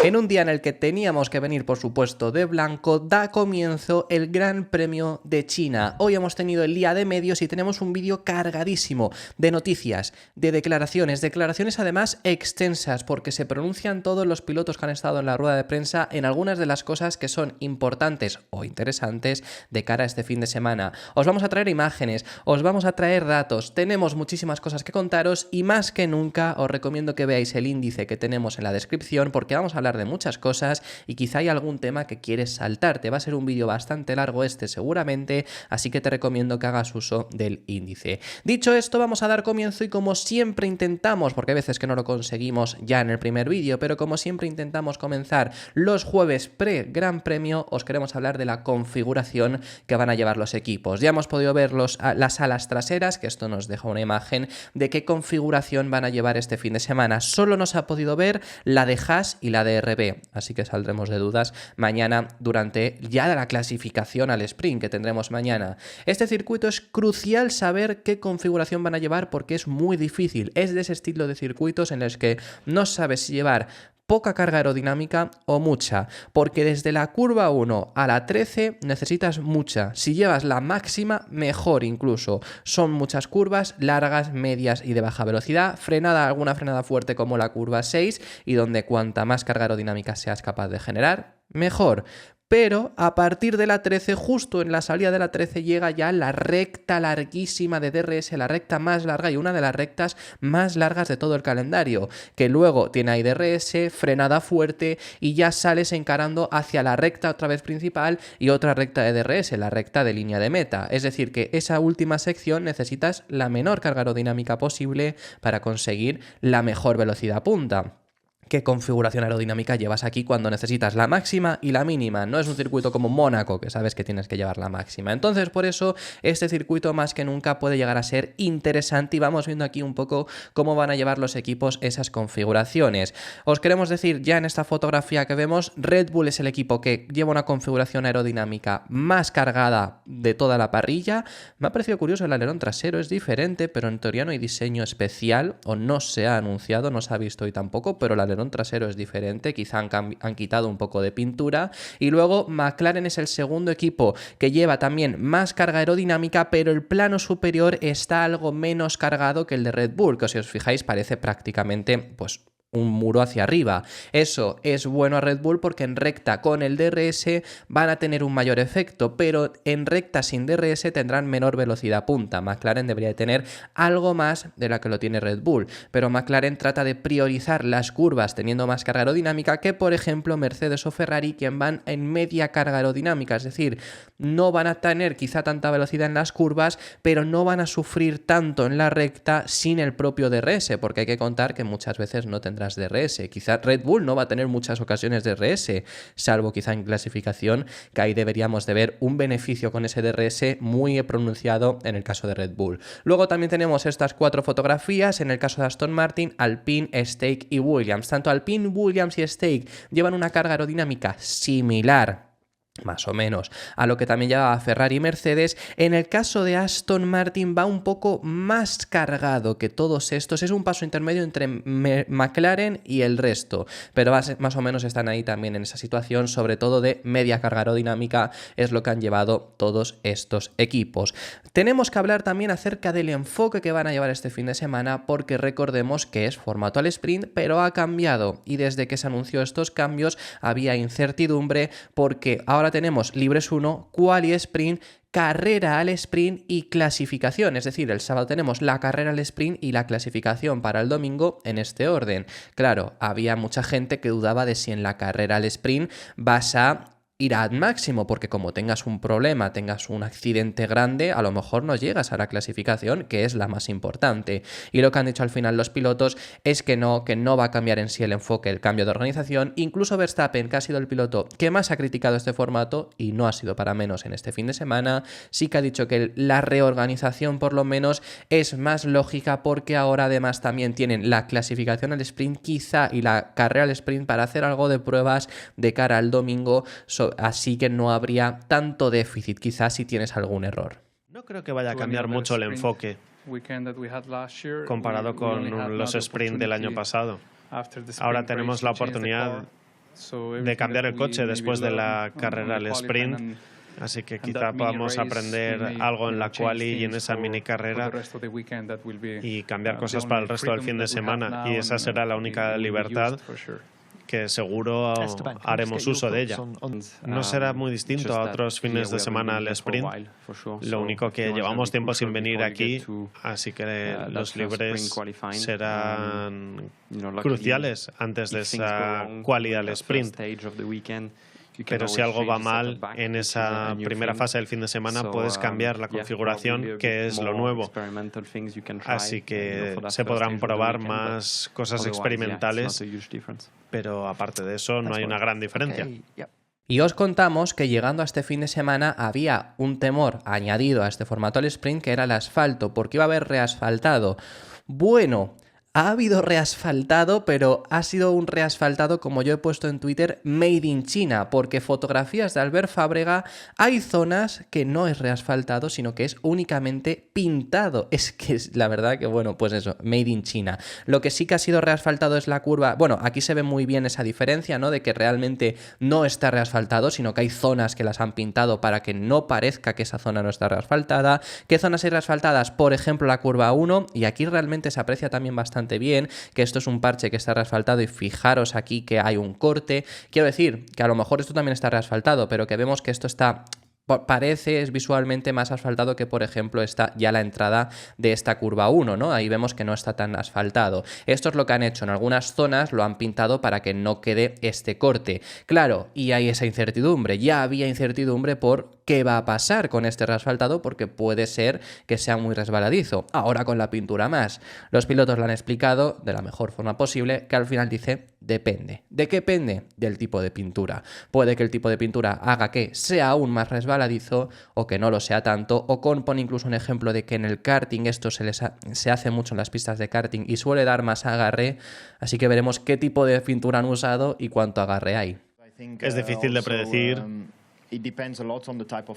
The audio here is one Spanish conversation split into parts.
En un día en el que teníamos que venir, por supuesto, de blanco, da comienzo el Gran Premio de China. Hoy hemos tenido el día de medios y tenemos un vídeo cargadísimo de noticias, de declaraciones además extensas, porque se pronuncian todos los pilotos que han estado en la rueda de prensa en algunas de las cosas que son importantes o interesantes de cara a este fin de semana. Os vamos a traer imágenes, os vamos a traer datos, tenemos muchísimas cosas que contaros y más que nunca os recomiendo que veáis el índice que tenemos en la descripción porque vamos a hablar de muchas cosas y quizá hay algún tema que quieres saltarte. Va a ser un vídeo bastante largo este seguramente, así que te recomiendo que hagas uso del índice. Dicho esto, vamos a dar comienzo y como siempre intentamos, porque hay veces que no lo conseguimos ya en el primer vídeo, pero como siempre intentamos comenzar los jueves pre-Gran Premio, os queremos hablar de la configuración que van a llevar los equipos. Ya hemos podido ver las alas traseras, que esto nos deja una imagen de qué configuración van a llevar este fin de semana. Solo nos ha podido ver la de Haas y la de RB, así que saldremos de dudas mañana durante ya la clasificación al sprint que tendremos mañana. Este circuito es crucial saber qué configuración van a llevar porque es muy difícil. Es de ese estilo de circuitos en los que no sabes si llevar poca carga aerodinámica o mucha, porque desde la curva 1 a la 13 necesitas mucha. Si llevas la máxima, mejor incluso. Son muchas curvas, largas, medias y de baja velocidad, alguna frenada fuerte como la curva 6 y donde cuanta más carga aerodinámica seas capaz de generar, mejor. Pero a partir de la 13, justo en la salida de la 13, llega ya la recta larguísima de DRS, la recta más larga y una de las rectas más largas de todo el calendario, que luego tiene ahí DRS, frenada fuerte y ya sales encarando hacia la recta otra vez principal y otra recta de DRS, la recta de línea de meta. Es decir, que esa última sección necesitas la menor carga aerodinámica posible para conseguir la mejor velocidad punta. ¿Qué configuración aerodinámica llevas aquí cuando necesitas la máxima y la mínima? No es un circuito como Mónaco, que sabes que tienes que llevar la máxima. Entonces, por eso, este circuito más que nunca puede llegar a ser interesante y vamos viendo aquí un poco cómo van a llevar los equipos esas configuraciones. Os queremos decir ya en esta fotografía que vemos, Red Bull es el equipo que lleva una configuración aerodinámica más cargada de toda la parrilla. Me ha parecido curioso, el alerón trasero es diferente, pero en teoría no hay diseño especial o no se ha anunciado, no se ha visto hoy tampoco, pero el alerón trasero es diferente, quizá han quitado un poco de pintura. Y luego McLaren es el segundo equipo que lleva también más carga aerodinámica, pero el plano superior está algo menos cargado que el de Red Bull, que si os fijáis parece prácticamente pues un muro hacia arriba. Eso es bueno a Red Bull porque en recta con el DRS van a tener un mayor efecto, pero en recta sin DRS tendrán menor velocidad punta. McLaren debería de tener algo más de la que lo tiene Red Bull, pero McLaren trata de priorizar las curvas teniendo más carga aerodinámica que, por ejemplo, Mercedes o Ferrari, quien van en media carga aerodinámica, es decir, no van a tener quizá tanta velocidad en las curvas, pero no van a sufrir tanto en la recta sin el propio DRS, porque hay que contar que muchas veces no tendrán DRS. Quizá Red Bull no va a tener muchas ocasiones de DRS, salvo quizá en clasificación, que ahí deberíamos de ver un beneficio con ese DRS muy pronunciado en el caso de Red Bull. Luego también tenemos estas cuatro fotografías en el caso de Aston Martin, Alpine, Stake y Williams. Tanto Alpine, Williams y Stake llevan una carga aerodinámica similar, más o menos, a lo que también llevaba Ferrari y Mercedes. En el caso de Aston Martin va un poco más cargado que todos estos, es un paso intermedio entre McLaren y el resto, pero más o menos están ahí también en esa situación, sobre todo de media carga aerodinámica, es lo que han llevado todos estos equipos. Tenemos que hablar también acerca del enfoque que van a llevar este fin de semana, porque recordemos que es formato al sprint, pero ha cambiado y desde que se anunció estos cambios había incertidumbre porque ahora tenemos libres 1, quali sprint, carrera al sprint y clasificación, es decir, el sábado tenemos la carrera al sprint y la clasificación para el domingo en este orden. Claro, había mucha gente que dudaba de si en la carrera al sprint vas a ir al máximo, porque como tengas un problema, tengas un accidente grande, a lo mejor no llegas a la clasificación, que es la más importante. Y lo que han dicho al final los pilotos es que no va a cambiar en sí el enfoque, el cambio de organización. Incluso Verstappen, que ha sido el piloto que más ha criticado este formato, y no ha sido para menos en este fin de semana, sí que ha dicho que la reorganización por lo menos es más lógica, porque ahora además también tienen la clasificación al sprint quizá y la carrera al sprint para hacer algo de pruebas de cara al domingo, así que no habría tanto déficit, quizás si tienes algún error. No creo que vaya a cambiar mucho el enfoque comparado con los sprints del año pasado. Ahora tenemos la oportunidad de cambiar el coche después de la carrera al sprint. Así que quizá podamos aprender algo en la quali y en esa mini carrera y cambiar cosas para el resto del fin de semana. Y esa será la única libertad que seguro haremos uso de ella. No será muy distinto a otros fines de semana al sprint. Lo único que llevamos tiempo sin venir aquí, así que los libres serán cruciales antes de esa quali al sprint. Pero si algo va mal en esa primera fase del fin de semana, puedes cambiar la configuración, que es lo nuevo. Así que se podrán probar más cosas experimentales, pero aparte de eso no hay una gran diferencia. Y os contamos que llegando a este fin de semana había un temor añadido a este formato al sprint, que era el asfalto, porque iba a haber reasfaltado. Bueno, ha habido reasfaltado, pero ha sido un reasfaltado, como yo he puesto en Twitter, made in China, porque fotografías de Albert Fábrega hay zonas que no es reasfaltado, sino que es únicamente pintado. Es que es la verdad que, bueno, pues eso, made in China. Lo que sí que ha sido reasfaltado es la curva. Bueno, aquí se ve muy bien esa diferencia, ¿no? De que realmente no está reasfaltado, sino que hay zonas que las han pintado para que no parezca que esa zona no está reasfaltada. ¿Qué zonas hay reasfaltadas? Por ejemplo, la curva 1, y aquí realmente se aprecia también bastante bien que esto es un parche que está reasfaltado y fijaros aquí que hay un corte. Quiero decir que a lo mejor esto también está reasfaltado, pero que vemos que esto está... parece, es visualmente más asfaltado que, por ejemplo, está ya la entrada de esta curva 1, ¿no? Ahí vemos que no está tan asfaltado. Esto es lo que han hecho. En algunas zonas lo han pintado para que no quede este corte. Claro, y hay esa incertidumbre. Ya había incertidumbre por qué va a pasar con este reasfaltado, porque puede ser que sea muy resbaladizo. Ahora con la pintura más. Los pilotos lo han explicado de la mejor forma posible, que al final dice, depende. ¿De qué depende? Del tipo de pintura. Puede que el tipo de pintura haga que sea aún más resbaladizo o que no lo sea tanto, o pone incluso un ejemplo de que en el karting esto se hace mucho en las pistas de karting y suele dar más agarre, así que veremos qué tipo de pintura han usado y cuánto agarre hay. Es difícil de predecir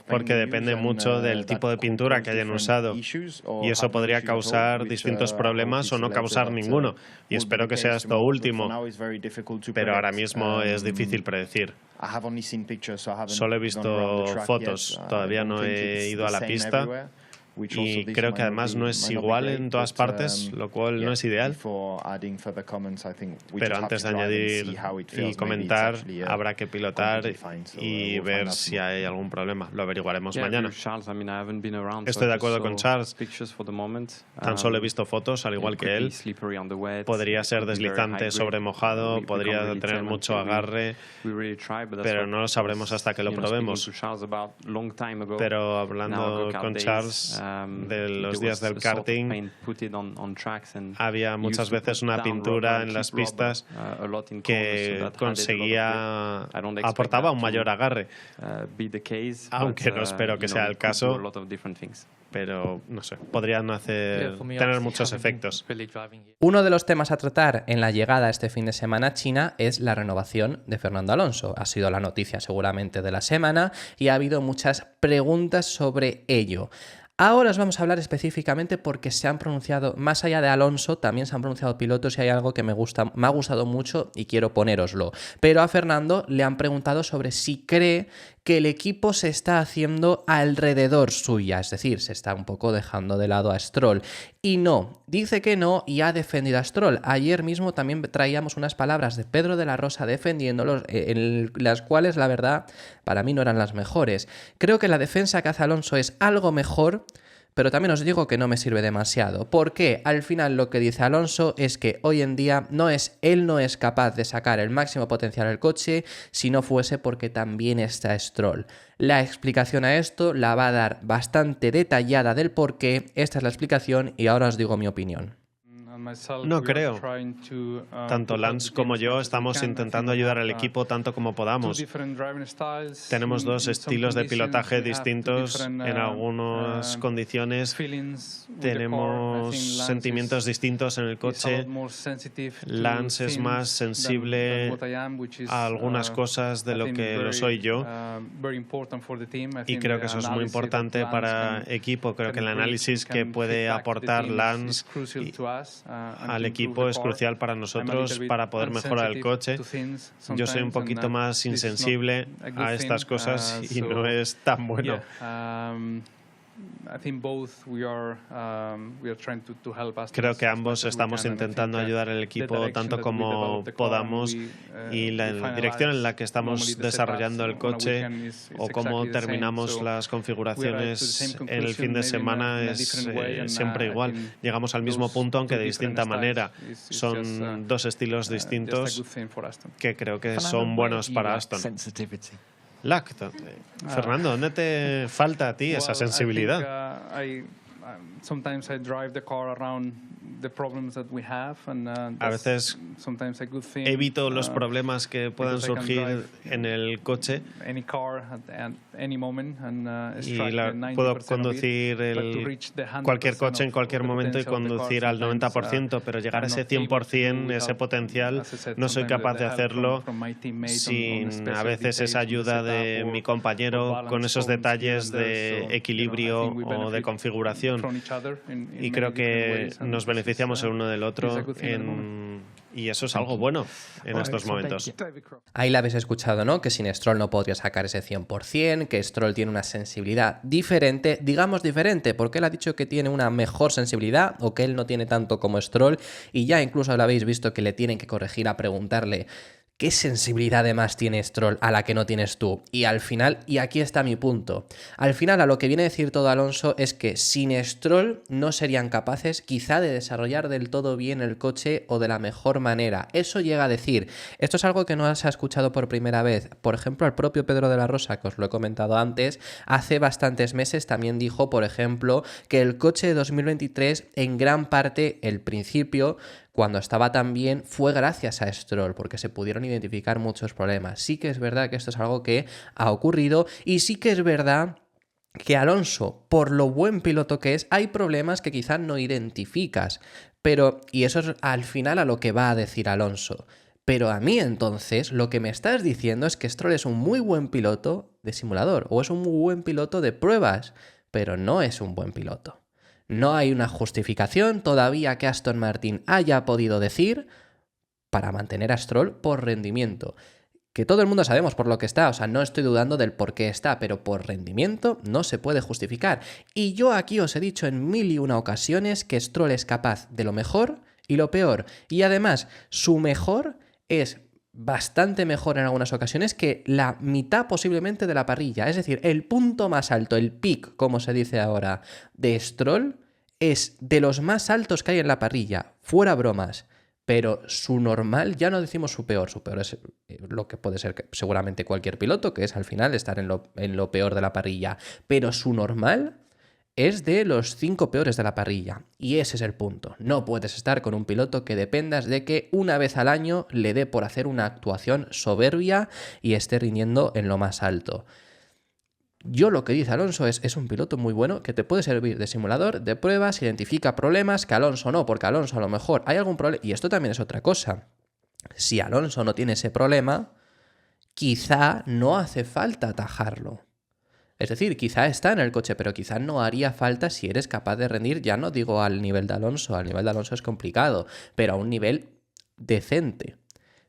porque depende mucho del tipo de pintura que hayan usado y eso podría causar distintos problemas o no causar ninguno, y espero que sea esto último, pero ahora mismo es difícil predecir. Solo he visto fotos, todavía no he ido a la pista. Y creo que además no es igual en todas partes, lo cual no es ideal. Pero antes de añadir y comentar, habrá que pilotar y ver si hay algún problema. Lo averiguaremos mañana. Estoy de acuerdo con Charles. Tan solo he visto fotos, al igual que él. Podría ser deslizante sobre mojado, podría tener mucho agarre, pero no lo sabremos hasta que lo probemos. Pero hablando con Charles de los días del karting, había muchas veces una pintura en las pistas que aportaba un mayor agarre, aunque no espero que sea el caso, pero no sé, podrían tener muchos efectos. Uno de los temas a tratar en la llegada este fin de semana a China es la renovación de Fernando Alonso. Ha sido la noticia seguramente de la semana y ha habido muchas preguntas sobre ello. Ahora os vamos a hablar específicamente porque se han pronunciado, más allá de Alonso, también se han pronunciado pilotos y hay algo que me ha gustado mucho y quiero ponéroslo. Pero a Fernando le han preguntado sobre si cree que el equipo se está haciendo alrededor suya, es decir, se está un poco dejando de lado a Stroll. Y no, dice que no y ha defendido a Stroll. Ayer mismo también traíamos unas palabras de Pedro de la Rosa defendiéndolos, en las cuales la verdad para mí no eran las mejores. Creo que la defensa que hace Alonso es algo mejor, pero también os digo que no me sirve demasiado, porque al final lo que dice Alonso es que hoy en día él no es capaz de sacar el máximo potencial del coche si no fuese porque también está Stroll. La explicación a esto la va a dar bastante detallada del por qué. Esta es la explicación y ahora os digo mi opinión. No creo. Tanto Lance como yo estamos intentando ayudar al equipo tanto como podamos. Tenemos dos estilos de pilotaje distintos en algunas condiciones. Tenemos sentimientos distintos en el coche. Lance es más sensible a algunas cosas de lo que lo soy yo. Y creo que eso es muy importante para el equipo. Creo que el análisis que puede aportar Lance al equipo es crucial para nosotros para poder mejorar el coche. Yo soy un poquito más insensible a estas cosas y no es tan bueno. Creo que ambos estamos intentando ayudar al equipo tanto como podamos, y la dirección en la que estamos desarrollando el coche o cómo terminamos las configuraciones en el fin de semana es siempre igual. Llegamos al mismo punto, aunque de distinta manera. Son dos estilos distintos que creo que son buenos para Aston. Fernando, ¿dónde te falta a ti esa sensibilidad? A veces evito los problemas que puedan surgir en el coche y puedo conducir cualquier coche en cualquier momento y conducir al 90%, pero llegar a ese 100%, ese potencial, no soy capaz de hacerlo sin a veces esa ayuda de mi compañero con esos detalles de equilibrio o de configuración. Y creo que nos beneficiamos el uno del otro y eso es algo bueno en estos momentos. Ahí la habéis escuchado, ¿no? Que sin Stroll no podría sacar ese 100%, que Stroll tiene una sensibilidad diferente, digamos diferente, porque él ha dicho que tiene una mejor sensibilidad o que él no tiene tanto como Stroll, y ya incluso lo habéis visto que le tienen que corregir a preguntarle ¿qué sensibilidad además tiene Stroll a la que no tienes tú? Y al final, y aquí está mi punto, al final a lo que viene a decir todo Alonso es que sin Stroll no serían capaces quizá de desarrollar del todo bien el coche o de la mejor manera. Eso llega a decir. Esto es algo que no se ha escuchado por primera vez. Por ejemplo, el propio Pedro de la Rosa, que os lo he comentado antes, hace bastantes meses también dijo, por ejemplo, que el coche de 2023 en gran parte, el principio, cuando estaba tan bien, fue gracias a Stroll, porque se pudieron identificar muchos problemas. Sí que es verdad que esto es algo que ha ocurrido y sí que es verdad que Alonso, por lo buen piloto que es, hay problemas que quizás no identificas. Pero, y eso es al final a lo que va a decir Alonso. Pero a mí entonces lo que me estás diciendo es que Stroll es un muy buen piloto de simulador o es un muy buen piloto de pruebas, pero no es un buen piloto. No hay una justificación todavía que Aston Martin haya podido decir para mantener a Stroll por rendimiento. Que todo el mundo sabemos por lo que está, o sea, no estoy dudando del por qué está, pero por rendimiento no se puede justificar. Y yo aquí os he dicho en 1001 ocasiones que Stroll es capaz de lo mejor y lo peor. Y además, su mejor es bastante mejor en algunas ocasiones que la mitad posiblemente de la parrilla. Es decir, el punto más alto, el peak, como se dice ahora, de Stroll es de los más altos que hay en la parrilla, fuera bromas. Pero su normal, ya no decimos su peor es lo que puede ser seguramente cualquier piloto, que es al final estar en lo peor de la parrilla. Pero su normal es de los 5 peores de la parrilla. Y ese es el punto. No puedes estar con un piloto que dependas de que una vez al año le dé por hacer una actuación soberbia y esté rindiendo en lo más alto. Yo lo que dice Alonso es un piloto muy bueno que te puede servir de simulador, de pruebas, identifica problemas, que Alonso no, porque Alonso a lo mejor hay algún problema. Y esto también es otra cosa. Si Alonso no tiene ese problema, quizá no hace falta atajarlo. Es decir, quizá está en el coche, pero quizá no haría falta si eres capaz de rendir, ya no digo al nivel de Alonso, al nivel de Alonso es complicado, pero a un nivel decente.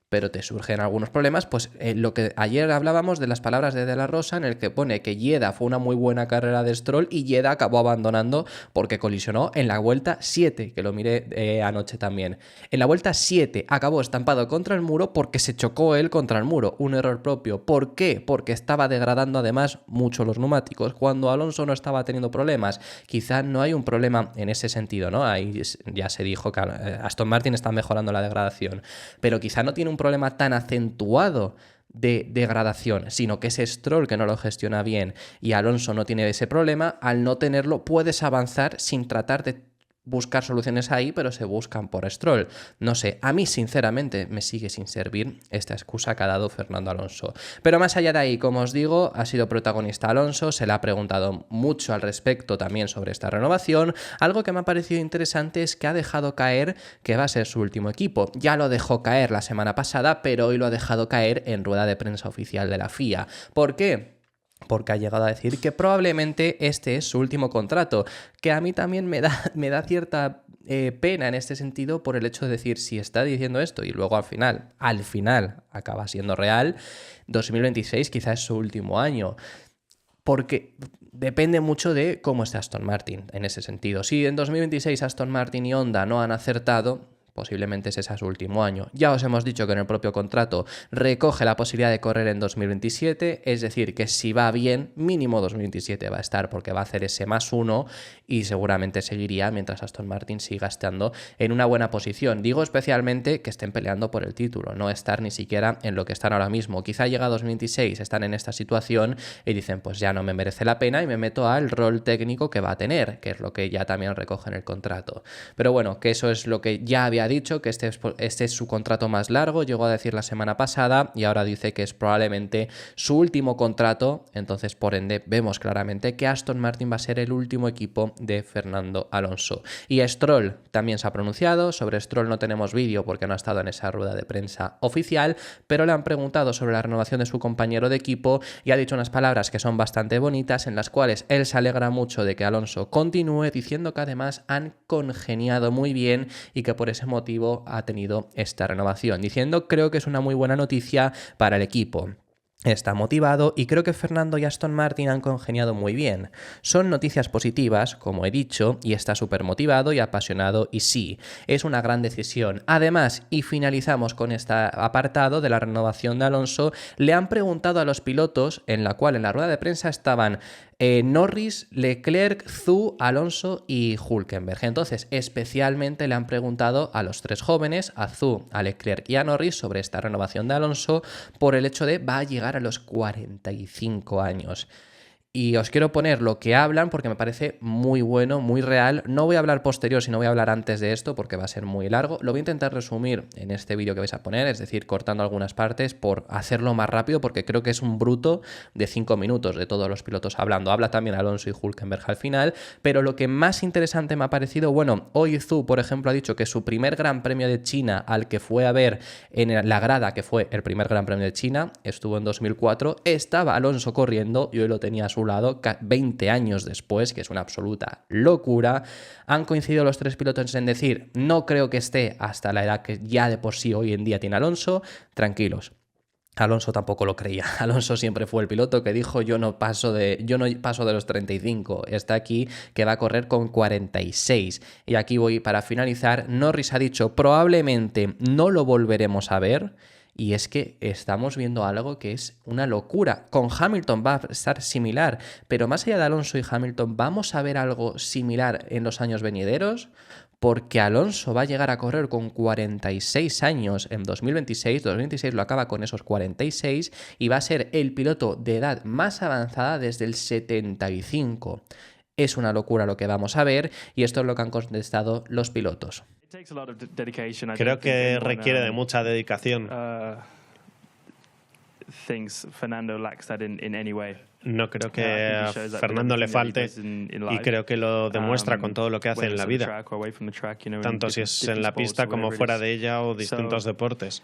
Pero te surgen algunos problemas, pues lo que ayer hablábamos de las palabras de la Rosa, en el que pone que Jeddah fue una muy buena carrera de Stroll y Jeddah acabó abandonando porque colisionó en la vuelta 7, que lo miré anoche también. En la vuelta 7 acabó estampado contra el muro porque se chocó él contra el muro, un error propio. ¿Por qué? Porque estaba degradando además mucho los neumáticos, cuando Alonso no estaba teniendo problemas. Quizá no hay un problema en ese sentido, ¿no? Ahí ya se dijo que Aston Martin está mejorando la degradación, pero quizá no tiene un problema tan acentuado de degradación, sino que es Stroll que no lo gestiona bien y Alonso no tiene ese problema. Al no tenerlo puedes avanzar sin tratar de buscar soluciones ahí, pero se buscan por Stroll. No sé, a mí sinceramente me sigue sin servir esta excusa que ha dado Fernando Alonso. Pero más allá de ahí, como os digo, ha sido protagonista Alonso, se le ha preguntado mucho al respecto también sobre esta renovación. Algo que me ha parecido interesante es que ha dejado caer que va a ser su último equipo. Ya lo dejó caer la semana pasada, pero hoy lo ha dejado caer en rueda de prensa oficial de la FIA. ¿Por qué? Porque ha llegado a decir que probablemente este es su último contrato, que a mí también me da cierta pena en este sentido por el hecho de decir, si está diciendo esto y luego al final acaba siendo real, 2026 quizás es su último año. Porque depende mucho de cómo esté Aston Martin en ese sentido. Si en 2026 Aston Martin y Honda no han acertado, posiblemente ese sea su último año. Ya os hemos dicho que en el propio contrato recoge la posibilidad de correr en 2027, es decir, que si va bien, mínimo 2027 va a estar porque va a hacer ese +1 y seguramente seguiría mientras Aston Martin siga estando en una buena posición. Digo especialmente que estén peleando por el título, no estar ni siquiera en lo que están ahora mismo. Quizá llega 2026, están en esta situación y dicen, pues ya no me merece la pena y me meto al rol técnico que va a tener, que es lo que ya también recoge en el contrato. Pero bueno, que eso es lo que ya había dicho, que este es su contrato más largo, llegó a decir la semana pasada y ahora dice que es probablemente su último contrato, entonces por ende vemos claramente que Aston Martin va a ser el último equipo de Fernando Alonso. Y Stroll también se ha pronunciado, sobre Stroll no tenemos vídeo porque no ha estado en esa rueda de prensa oficial, pero le han preguntado sobre la renovación de su compañero de equipo y ha dicho unas palabras que son bastante bonitas, en las cuales él se alegra mucho de que Alonso continúe, diciendo que además han congeniado muy bien y que por ese motivo ha tenido esta renovación, diciendo creo que es una muy buena noticia para el equipo. Está motivado y creo que Fernando y Aston Martin han congeniado muy bien. Son noticias positivas, como he dicho, y está súper motivado y apasionado y sí, es una gran decisión. Además, y finalizamos con este apartado de la renovación de Alonso, le han preguntado a los pilotos, en la cual en la rueda de prensa estaban Norris, Leclerc, Zhou, Alonso y Hülkenberg. Entonces, especialmente le han preguntado a los tres jóvenes, a Zhou, a Leclerc y a Norris, sobre esta renovación de Alonso por el hecho de va a llegar a los 45 años. Y os quiero poner lo que hablan porque me parece muy bueno, muy real. No voy a hablar posterior, sino voy a hablar antes de esto porque va a ser muy largo. Lo voy a intentar resumir en este vídeo que vais a poner, es decir, cortando algunas partes por hacerlo más rápido porque creo que es un bruto de 5 minutos de todos los pilotos hablando. Habla también Alonso y Hülkenberg al final, pero lo que más interesante me ha parecido, bueno, hoy Zhou, por ejemplo, ha dicho que su primer Gran Premio de China al que fue a ver en la grada, que fue el primer Gran Premio de China, estuvo en 2004, estaba Alonso corriendo y hoy lo tenía a su lado 20 años después, que es una absoluta locura. Han coincidido los tres pilotos en decir, no creo que esté hasta la edad que ya de por sí hoy en día tiene Alonso, tranquilos. Alonso tampoco lo creía. Alonso siempre fue el piloto que dijo yo no paso de los 35. Está aquí que va a correr con 46. Y aquí voy para finalizar. Norris ha dicho probablemente no lo volveremos a ver. Y es que estamos viendo algo que es una locura. Con Hamilton va a estar similar, pero más allá de Alonso y Hamilton, ¿vamos a ver algo similar en los años venideros? Porque Alonso va a llegar a correr con 46 años en 2026, 2026 lo acaba con esos 46 y va a ser el piloto de edad más avanzada desde el 75. Es una locura lo que vamos a ver y esto es lo que han contestado los pilotos. Creo que requiere de mucha dedicación. No creo que a Fernando le falte y creo que lo demuestra con todo lo que hace en la vida, tanto si es en la pista como fuera de ella o distintos deportes.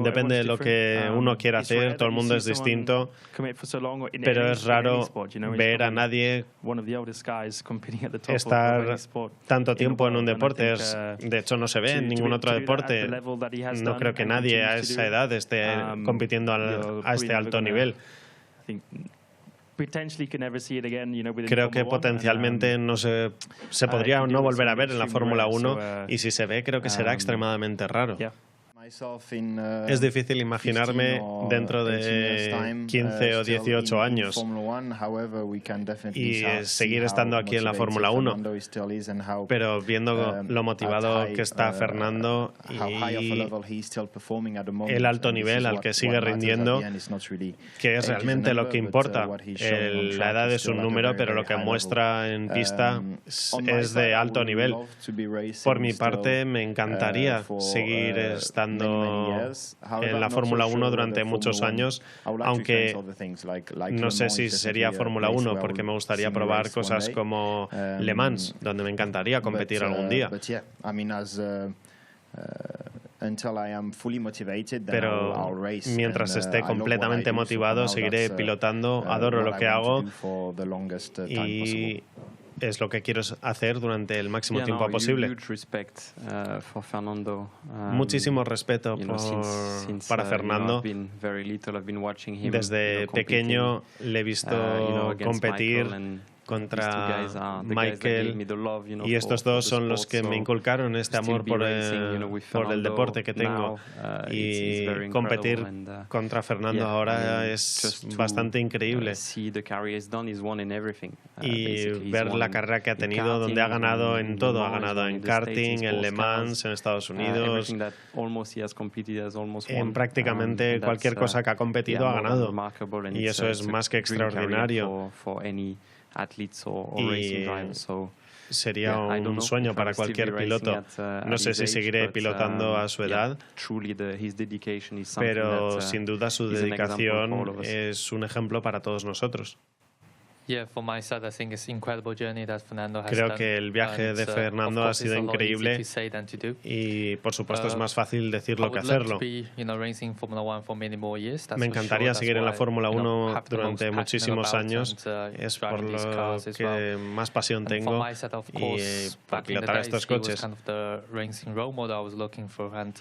Depende de lo que uno quiera hacer, todo el mundo es distinto, pero es raro ver a nadie estar tanto tiempo en un deporte. De hecho, no se ve en ningún otro deporte. No creo que nadie a esa edad esté compitiendo a este alto nivel. Creo que potencialmente no se podría no volver a ver en la Fórmula 1 y si se ve creo que será extremadamente raro. Es difícil imaginarme dentro de 15 o 18 años y seguir estando aquí en la Fórmula 1, pero viendo lo motivado que está Fernando y el alto nivel al que sigue rindiendo, que es realmente lo que importa. La edad es un número, pero lo que muestra en pista es de alto nivel. Por mi parte, me encantaría seguir estando en la Fórmula 1 durante muchos años, aunque no sé si sería Fórmula 1 porque me gustaría probar cosas como Le Mans, donde me encantaría competir algún día. Pero mientras esté completamente motivado, seguiré pilotando, adoro lo que hago y es lo que quiero hacer durante el máximo tiempo posible. Muchísimo respeto para Fernando. Desde pequeño le he visto competir contra Michael, y estos dos son los que me inculcaron este amor por el deporte que tengo, y competir contra Fernando ahora es bastante increíble, y ver la carrera que ha tenido, donde ha ganado en todo, ha ganado en karting, en Le Mans, en Estados Unidos, en prácticamente cualquier cosa que ha competido ha ganado, y eso es más que extraordinario. Y sería un sueño para cualquier piloto. No sé si seguiré pilotando a su edad, pero sin duda su dedicación es un ejemplo para todos nosotros. Creo que el viaje de Fernando ha sido increíble, y por supuesto es más fácil decirlo que hacerlo. Me encantaría seguir en la Fórmula 1 durante muchísimos años, es por lo que más pasión tengo, y por pilotar estos coches.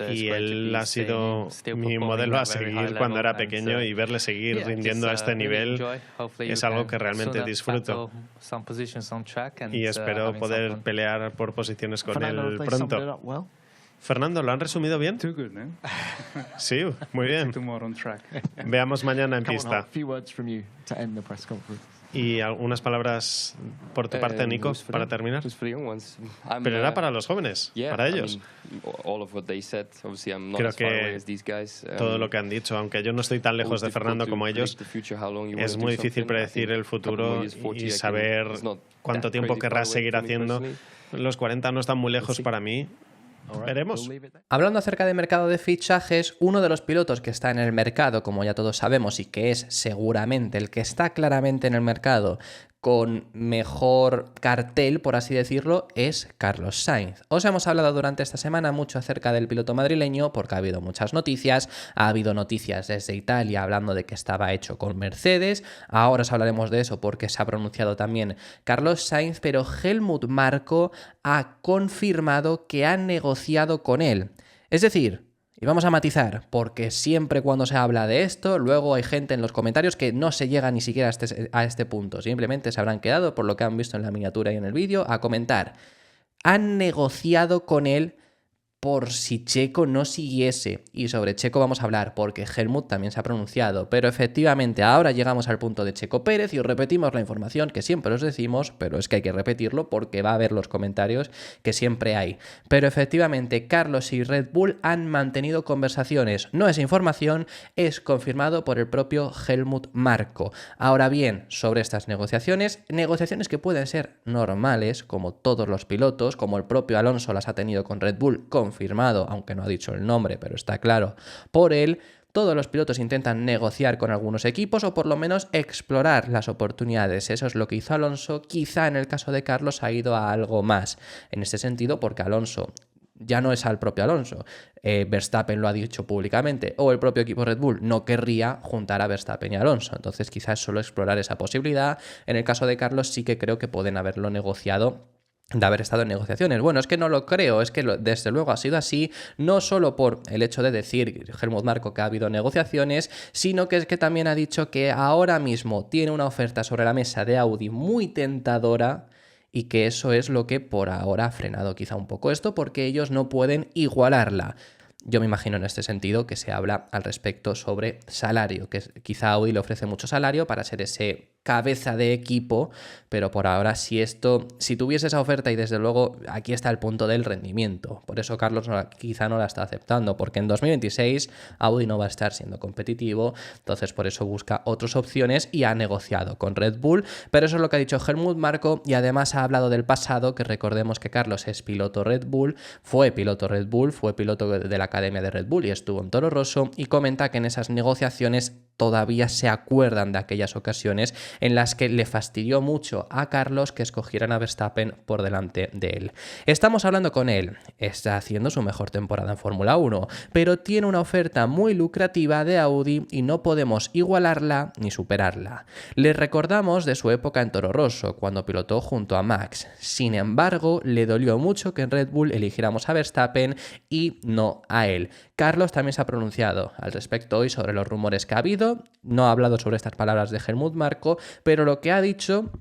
Y él ha sido mi modelo a seguir cuando era pequeño, y verle seguir rindiendo a este nivel es algo que realmente disfruto, y espero poder pelear por posiciones con él pronto. Fernando, ¿lo han resumido bien? Sí, muy bien. Veamos mañana en pista. Y algunas palabras por tu parte, Nico, para terminar. Pero era para los jóvenes, para ellos. Creo que todo lo que han dicho, aunque yo no estoy tan lejos de Fernando como ellos, es muy difícil predecir el futuro y saber cuánto tiempo querrás seguir haciendo. Los 40 no están muy lejos para mí. Veremos. Hablando acerca de mercado de fichajes, uno de los pilotos que está en el mercado, como ya todos sabemos, y que es seguramente el que está claramente en el mercado con mejor cartel, por así decirlo, es Carlos Sainz. Os hemos hablado durante esta semana mucho acerca del piloto madrileño porque ha habido muchas noticias. Ha habido noticias desde Italia hablando de que estaba hecho con Mercedes. Ahora os hablaremos de eso porque se ha pronunciado también Carlos Sainz, pero Helmut Marko ha confirmado que ha negociado con él. Es decir, y vamos a matizar, porque siempre cuando se habla de esto, luego hay gente en los comentarios que no se llega ni siquiera a este punto. Simplemente se habrán quedado, por lo que han visto en la miniatura y en el vídeo, a comentar. Han negociado con él por si Checo no siguiese. Y sobre Checo vamos a hablar, porque Helmut también se ha pronunciado. Pero efectivamente, ahora llegamos al punto de Checo Pérez y os repetimos la información que siempre os decimos, pero es que hay que repetirlo porque va a haber los comentarios que siempre hay. Pero efectivamente, Carlos y Red Bull han mantenido conversaciones. No es información, es confirmado por el propio Helmut Marko. Ahora bien, sobre estas negociaciones que pueden ser normales, como todos los pilotos, como el propio Alonso las ha tenido con Red Bull, confirmado, aunque no ha dicho el nombre, pero está claro por él. Todos los pilotos intentan negociar con algunos equipos o por lo menos explorar las oportunidades. Eso es lo que hizo Alonso. Quizá en el caso de Carlos ha ido a algo más en este sentido, porque Alonso ya no es al propio Alonso. Verstappen lo ha dicho públicamente, o el propio equipo Red Bull no querría juntar a Verstappen y Alonso. Entonces quizás solo explorar esa posibilidad. En el caso de Carlos sí que creo que pueden haberlo negociado, de haber estado en negociaciones. Bueno, es que no lo creo, es que desde luego ha sido así, no solo por el hecho de decir Helmut Marko que ha habido negociaciones, sino que es que también ha dicho que ahora mismo tiene una oferta sobre la mesa de Audi muy tentadora, y que eso es lo que por ahora ha frenado quizá un poco esto, porque ellos no pueden igualarla. Yo me imagino en este sentido que se habla al respecto sobre salario, que quizá Audi le ofrece mucho salario para ser ese cabeza de equipo, pero por ahora si tuviese esa oferta, y desde luego aquí está el punto del rendimiento, por eso Carlos quizá no la está aceptando, porque en 2026 Audi no va a estar siendo competitivo, entonces por eso busca otras opciones y ha negociado con Red Bull, pero eso es lo que ha dicho Helmut Marko, y además ha hablado del pasado, que recordemos que Carlos es piloto Red Bull, fue piloto de la academia de Red Bull y estuvo en Toro Rosso, y comenta que en esas negociaciones todavía se acuerdan de aquellas ocasiones en las que le fastidió mucho a Carlos que escogieran a Verstappen por delante de él. Estamos hablando con él, está haciendo su mejor temporada en Fórmula 1, pero tiene una oferta muy lucrativa de Audi y no podemos igualarla ni superarla. Le recordamos de su época en Toro Rosso, cuando pilotó junto a Max. Sin embargo, le dolió mucho que en Red Bull eligiéramos a Verstappen y no a él. Carlos también se ha pronunciado al respecto hoy sobre los rumores que ha habido. No ha hablado sobre estas palabras de Helmut Marko, pero lo que ha dicho,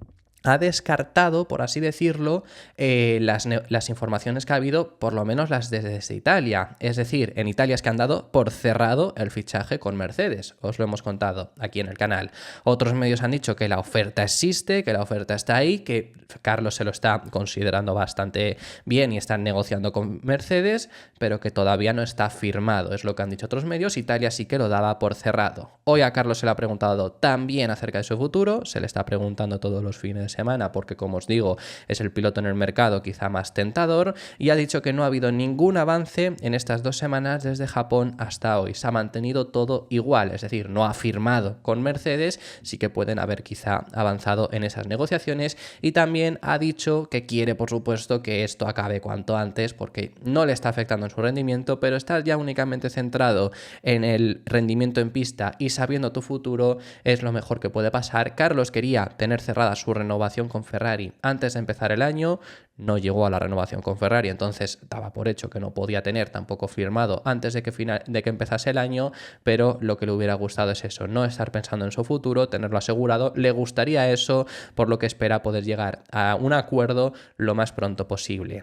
ha descartado, por así decirlo, las informaciones que ha habido, por lo menos las desde Italia. Es decir, en Italia es que han dado por cerrado el fichaje con Mercedes. Os lo hemos contado aquí en el canal. Otros medios han dicho que la oferta existe, que la oferta está ahí, que Carlos se lo está considerando bastante bien y están negociando con Mercedes, pero que todavía no está firmado. Es lo que han dicho otros medios. Italia sí que lo daba por cerrado. Hoy a Carlos se le ha preguntado también acerca de su futuro. Se le está preguntando todos los fines de semana porque, como os digo, es el piloto en el mercado quizá más tentador, y ha dicho que no ha habido ningún avance en estas 2 semanas desde Japón hasta hoy. Se ha mantenido todo igual, es decir, no ha firmado con Mercedes, sí que pueden haber quizá avanzado en esas negociaciones, y también ha dicho que quiere, por supuesto, que esto acabe cuanto antes porque no le está afectando en su rendimiento, pero estar ya únicamente centrado en el rendimiento en pista y sabiendo tu futuro es lo mejor que puede pasar. Carlos quería tener cerrada su renovación con Ferrari antes de empezar el año, no llegó a la renovación con Ferrari, entonces daba por hecho que no podía tener tampoco firmado antes de que empezase el año, pero lo que le hubiera gustado es eso, no estar pensando en su futuro, tenerlo asegurado. Le gustaría eso, por lo que espera poder llegar a un acuerdo lo más pronto posible.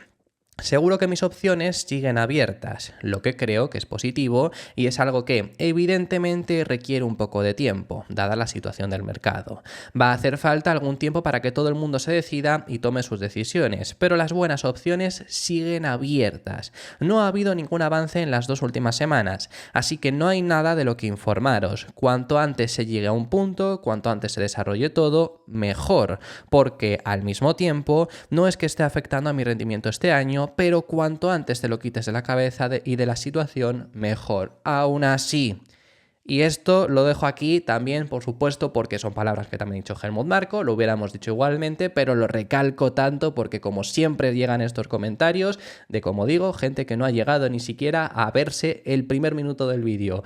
Seguro que mis opciones siguen abiertas, lo que creo que es positivo y es algo que evidentemente requiere un poco de tiempo, dada la situación del mercado. Va a hacer falta algún tiempo para que todo el mundo se decida y tome sus decisiones, pero las buenas opciones siguen abiertas. No ha habido ningún avance en las 2 últimas semanas, así que no hay nada de lo que informaros. Cuanto antes se llegue a un punto, cuanto antes se desarrolle todo, mejor, porque al mismo tiempo no es que esté afectando a mi rendimiento este año, pero cuanto antes te lo quites de la cabeza y de la situación, mejor. Aún así, y esto lo dejo aquí también, por supuesto, porque son palabras que también ha dicho Helmut Marko, lo hubiéramos dicho igualmente, pero lo recalco tanto porque, como siempre, llegan estos comentarios de, como digo, gente que no ha llegado ni siquiera a verse el primer minuto del vídeo,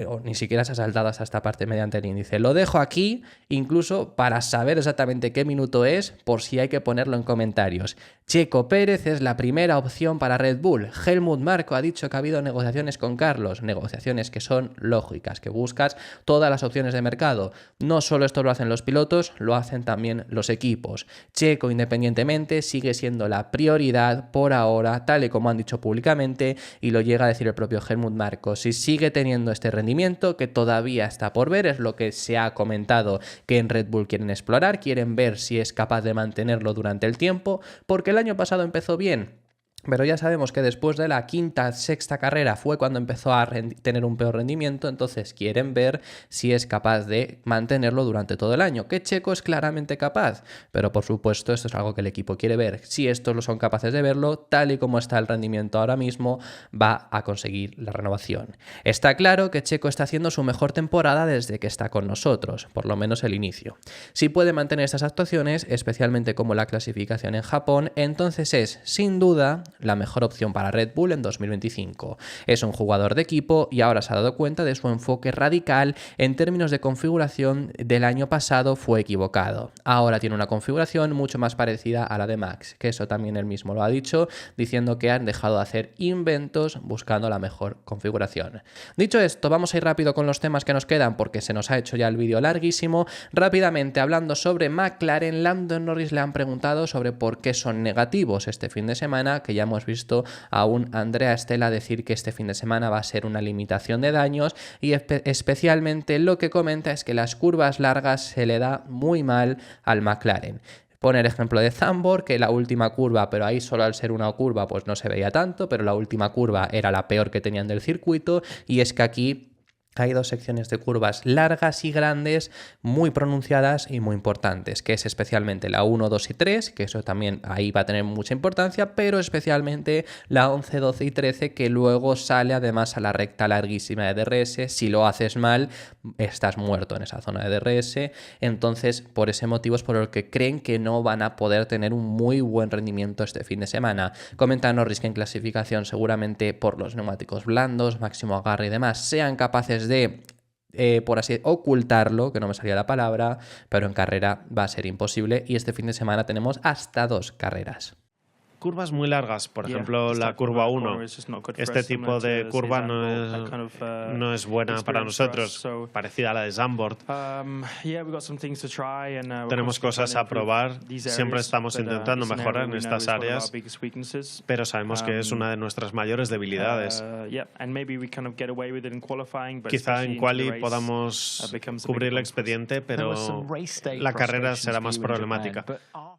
o ni siquiera se ha saltado hasta esta parte mediante el índice. Lo dejo aquí, incluso para saber exactamente qué minuto es, por si hay que ponerlo en comentarios. Checo Pérez es la primera opción para Red Bull. Helmut Marko ha dicho que ha habido negociaciones con Carlos, negociaciones que son lógicas, que buscas todas las opciones de mercado. No solo esto lo hacen los pilotos, lo hacen también los equipos. Checo, independientemente, sigue siendo la prioridad por ahora, tal y como han dicho públicamente, y lo llega a decir el propio Helmut Marko. Si sigue teniendo este rendimiento, que todavía está por ver, es lo que se ha comentado que en Red Bull quieren explorar, quieren ver si es capaz de mantenerlo durante el tiempo, porque el año pasado empezó bien. Pero ya sabemos que después de la quinta, sexta carrera fue cuando empezó a tener un peor rendimiento, entonces quieren ver si es capaz de mantenerlo durante todo el año, que Checo es claramente capaz, pero por supuesto esto es algo que el equipo quiere ver. Si estos lo son capaces de verlo, tal y como está el rendimiento ahora mismo, va a conseguir la renovación. Está claro que Checo está haciendo su mejor temporada desde que está con nosotros, por lo menos el inicio. Si puede mantener estas actuaciones, especialmente como la clasificación en Japón, entonces es, sin duda, la mejor opción para Red Bull en 2025. Es un jugador de equipo y ahora se ha dado cuenta de su enfoque radical en términos de configuración del año pasado fue equivocado. Ahora tiene una configuración mucho más parecida a la de Max, que eso también él mismo lo ha dicho, diciendo que han dejado de hacer inventos buscando la mejor configuración. Dicho esto, vamos a ir rápido con los temas que nos quedan porque se nos ha hecho ya el vídeo larguísimo. Rápidamente, hablando sobre McLaren, Lando Norris le han preguntado sobre por qué son negativos este fin de semana, que ya hemos visto a un Andrea Stella decir que este fin de semana va a ser una limitación de daños, y especialmente lo que comenta es que las curvas largas se le da muy mal al McLaren. Pone el ejemplo de Zandvoort, que la última curva, pero ahí solo al ser una curva pues no se veía tanto, pero la última curva era la peor que tenían del circuito, y es que aquí Hay dos secciones de curvas largas y grandes, muy pronunciadas y muy importantes, que es especialmente la 1, 2 y 3, que eso también ahí va a tener mucha importancia, pero especialmente la 11, 12 y 13, que luego sale además a la recta larguísima de DRS. Si lo haces mal, estás muerto en esa zona de DRS. Entonces, por ese motivo es por el que creen que no van a poder tener un muy buen rendimiento este fin de semana. Comenta Norris que en clasificación seguramente por los neumáticos blandos, máximo agarre y demás, sean capaces de, por así ocultarlo, que no me salía la palabra, pero en carrera va a ser imposible y este fin de semana tenemos hasta 2 carreras. Curvas muy largas, por ejemplo la curva 1. Este tipo de curva no es buena para nosotros, parecida a la de Zandvoort. Tenemos cosas a probar, siempre estamos intentando mejorar en estas áreas, pero sabemos que es una de nuestras mayores debilidades. Quizá en quali podamos cubrir el expediente, pero la carrera será más problemática.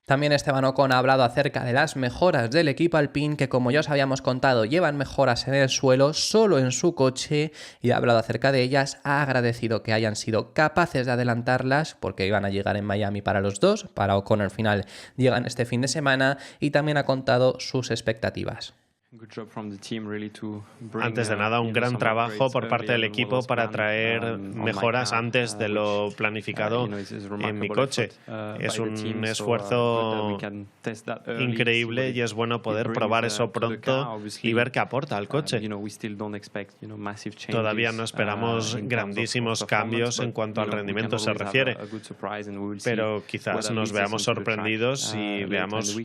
También Esteban Ocon ha hablado acerca de las mejoras del equipo Alpine, que como ya os habíamos contado, llevan mejoras en el suelo, solo en su coche, y ha hablado acerca de ellas. Ha agradecido que hayan sido capaces de adelantarlas, porque iban a llegar en Miami para los dos, para Ocon al final llegan este fin de semana, y también ha contado sus expectativas. Antes de nada, un gran trabajo por parte del equipo para traer mejoras antes de lo planificado en mi coche. Es un esfuerzo increíble y es bueno poder probar eso pronto y ver qué aporta al coche. Todavía no esperamos grandísimos cambios en cuanto al rendimiento se refiere, pero quizás nos veamos sorprendidos y veamos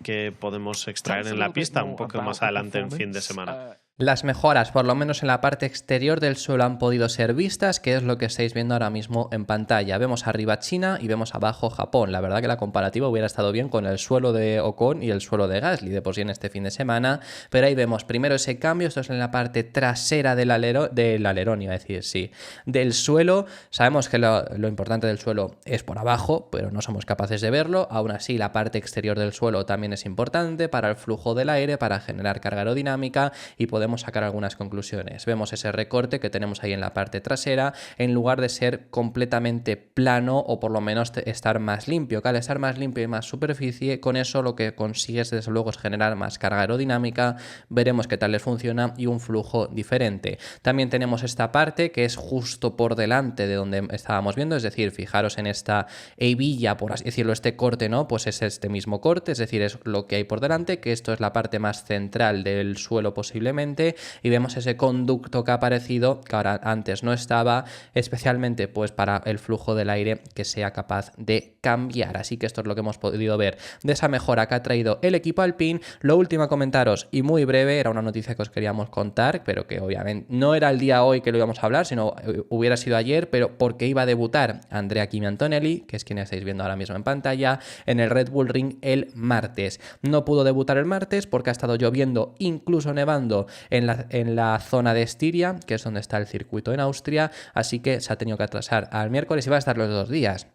qué podemos extraer en la pista un poco más adelante en fin de semana. Las mejoras, por lo menos en la parte exterior del suelo, han podido ser vistas, que es lo que estáis viendo ahora mismo en pantalla. Vemos arriba China y vemos abajo Japón. La verdad que la comparativa hubiera estado bien con el suelo de Ocon y el suelo de Gasly de por sí en este fin de semana, pero ahí vemos primero ese cambio. Esto es en la parte trasera del alerón, iba a decir, sí, del suelo. Sabemos que lo importante del suelo es por abajo, pero no somos capaces de verlo. Aún así, la parte exterior del suelo también es importante para el flujo del aire, para generar carga aerodinámica, y podemos sacar algunas conclusiones. Vemos ese recorte que tenemos ahí en la parte trasera, en lugar de ser completamente plano o por lo menos estar más limpio, que al estar más limpio y más superficie, con eso lo que consigues desde luego es generar más carga aerodinámica. Veremos qué tal les funciona y un flujo diferente. También tenemos esta parte que es justo por delante de donde estábamos viendo, es decir, fijaros en esta hebilla, por así decirlo, este corte, ¿no? Pues es este mismo corte, es decir, es lo que hay por delante, que esto es la parte más central del suelo posiblemente, y vemos ese conducto que ha aparecido, que ahora antes no estaba, especialmente pues para el flujo del aire que sea capaz de cambiar. Así que esto es lo que hemos podido ver de esa mejora que ha traído el equipo Alpine. Lo último a comentaros, y muy breve, era una noticia que os queríamos contar, pero que obviamente no era el día hoy que lo íbamos a hablar, sino hubiera sido ayer, pero porque iba a debutar Andrea Kimi Antonelli, que es quien estáis viendo ahora mismo en pantalla, en el Red Bull Ring el martes. No pudo debutar el martes porque ha estado lloviendo, incluso nevando en la zona de Estiria, que es donde está el circuito en Austria, así que se ha tenido que atrasar al miércoles y va a estar los 2 días.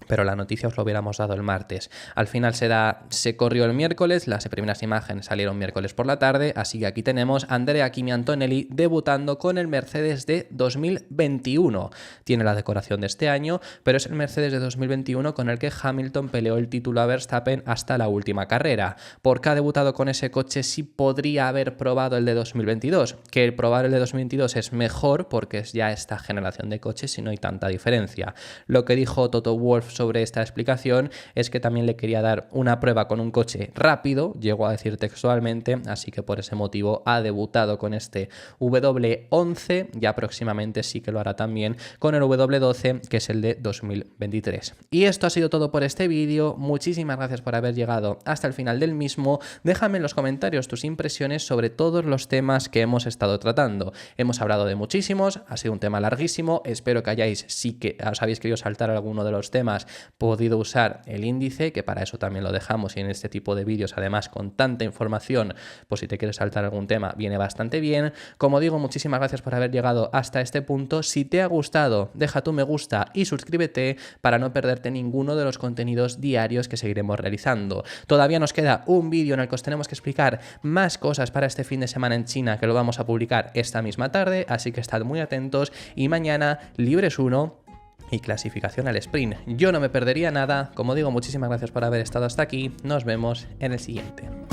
Pero la noticia os lo hubiéramos dado el martes. Al final se corrió el miércoles, las primeras imágenes salieron miércoles por la tarde, así que aquí tenemos a Andrea Kimi Antonelli debutando con el Mercedes de 2021. Tiene la decoración de este año, pero es el Mercedes de 2021 con el que Hamilton peleó el título a Verstappen hasta la última carrera. ¿Por qué ha debutado con ese coche si podría haber probado el de 2022? Que el probar el de 2022 es mejor porque es ya esta generación de coches y no hay tanta diferencia. Lo que dijo Toto Wolff sobre esta explicación es que también le quería dar una prueba con un coche rápido, llegó a decir textualmente, así que por ese motivo ha debutado con este W11, ya próximamente sí que lo hará también con el W12, que es el de 2023. Y esto ha sido todo por este vídeo. Muchísimas gracias por haber llegado hasta el final del mismo. Déjame en los comentarios tus impresiones sobre todos los temas que hemos estado tratando. Hemos hablado de muchísimos, ha sido un tema larguísimo, espero que os hayáis querido saltar alguno de los temas además podido usar el índice, que para eso también lo dejamos, y en este tipo de vídeos además con tanta información, pues si te quieres saltar algún tema viene bastante bien. Como digo, muchísimas gracias por haber llegado hasta este punto. Si te ha gustado, deja tu me gusta y suscríbete para no perderte ninguno de los contenidos diarios que seguiremos realizando. Todavía nos queda un vídeo en el que os tenemos que explicar más cosas para este fin de semana en China, que lo vamos a publicar esta misma tarde, así que estad muy atentos, y mañana Libres 1 y clasificación al sprint. Yo no me perdería nada. Como digo, muchísimas gracias por haber estado hasta aquí. Nos vemos en el siguiente.